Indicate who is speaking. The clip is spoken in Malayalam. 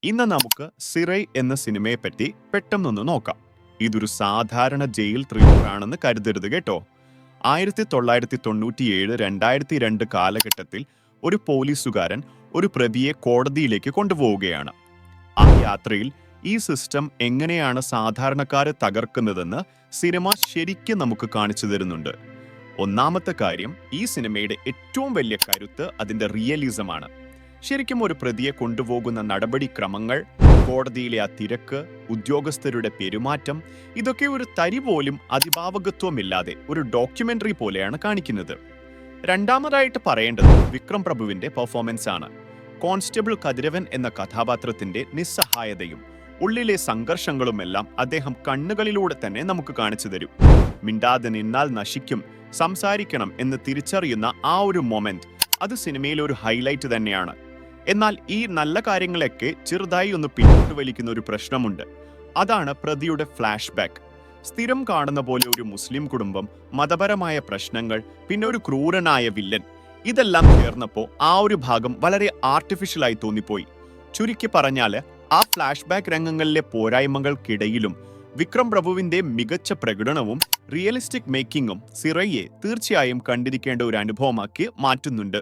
Speaker 1: ഇന്ന് നമുക്ക് സിറൈ എന്ന സിനിമയെപ്പറ്റി പെട്ടെന്നൊന്ന് നോക്കാം. ഇതൊരു സാധാരണ ജയിൽ ത്രില്ലറാണെന്ന് കരുതരുത് കേട്ടോ. 1997 2002 കാലഘട്ടത്തിൽ ഒരു പോലീസുകാരൻ ഒരു പ്രതിയെ കോടതിയിലേക്ക് കൊണ്ടുപോവുകയാണ്. ആ യാത്രയിൽ ഈ സിസ്റ്റം എങ്ങനെയാണ് സാധാരണക്കാരെ തകർക്കുന്നതെന്ന് സിനിമ ശരിക്കും നമുക്ക് കാണിച്ചു തരുന്നുണ്ട്. ഒന്നാമത്തെ കാര്യം, ഈ സിനിമയുടെ ഏറ്റവും വലിയ കരുത്ത് അതിന്റെ റിയലിസമാണ്. ശരിക്കും ഒരു പ്രതിയെ കൊണ്ടുപോകുന്ന നടപടിക്രമങ്ങൾ, കോടതിയിലെ ആ തിരക്ക്, ഉദ്യോഗസ്ഥരുടെ പെരുമാറ്റം, ഇതൊക്കെ ഒരു തരി പോലും അതിഭാവകത്വമില്ലാതെ ഒരു ഡോക്യുമെന്ററി പോലെയാണ് കാണിക്കുന്നത്. രണ്ടാമതായിട്ട് പറയേണ്ടത് വിക്രം പ്രഭുവിന്റെ പെർഫോമൻസ് ആണ്. കോൺസ്റ്റബിൾ കതിരവൻ എന്ന കഥാപാത്രത്തിന്റെ നിസ്സഹായതയും ഉള്ളിലെ സംഘർഷങ്ങളുമെല്ലാം അദ്ദേഹം കണ്ണുകളിലൂടെ തന്നെ നമുക്ക് കാണിച്ചു തരും. മിണ്ടാതെ നിന്നാൽ നശിക്കും, സംസാരിക്കണം എന്ന് തിരിച്ചറിയുന്ന ആ ഒരു മൊമെന്റ്, അത് സിനിമയിലെ ഒരു ഹൈലൈറ്റ് തന്നെയാണ്. എന്നാൽ ഈ നല്ല കാര്യങ്ങളൊക്കെ ചെറുതായി ഒന്ന് പിന്നോട്ട് വലിക്കുന്ന ഒരു പ്രശ്നമുണ്ട്. അതാണ് പ്രതിയുടെ ഫ്ലാഷ് ബാക്ക്. സ്ഥിരം കാണുന്ന പോലെ ഒരു മുസ്ലിം കുടുംബം, മതപരമായ പ്രശ്നങ്ങൾ, പിന്നെ ഒരു ക്രൂരനായ വില്ലൻ, ഇതെല്ലാം ചേർന്നപ്പോൾ ആ ഒരു ഭാഗം വളരെ ആർട്ടിഫിഷ്യലായി തോന്നിപ്പോയി. ചുരുക്കി പറഞ്ഞാല്, ആ ഫ്ലാഷ് ബാക്ക് രംഗങ്ങളിലെ പോരായ്മകൾക്കിടയിലും വിക്രം പ്രഭുവിന്റെ മികച്ച പ്രകടനവും റിയലിസ്റ്റിക് മേക്കിങ്ങും സിറയെ തീർച്ചയായും കണ്ടിരിക്കേണ്ട ഒരു അനുഭവമാക്കി മാറ്റുന്നുണ്ട്.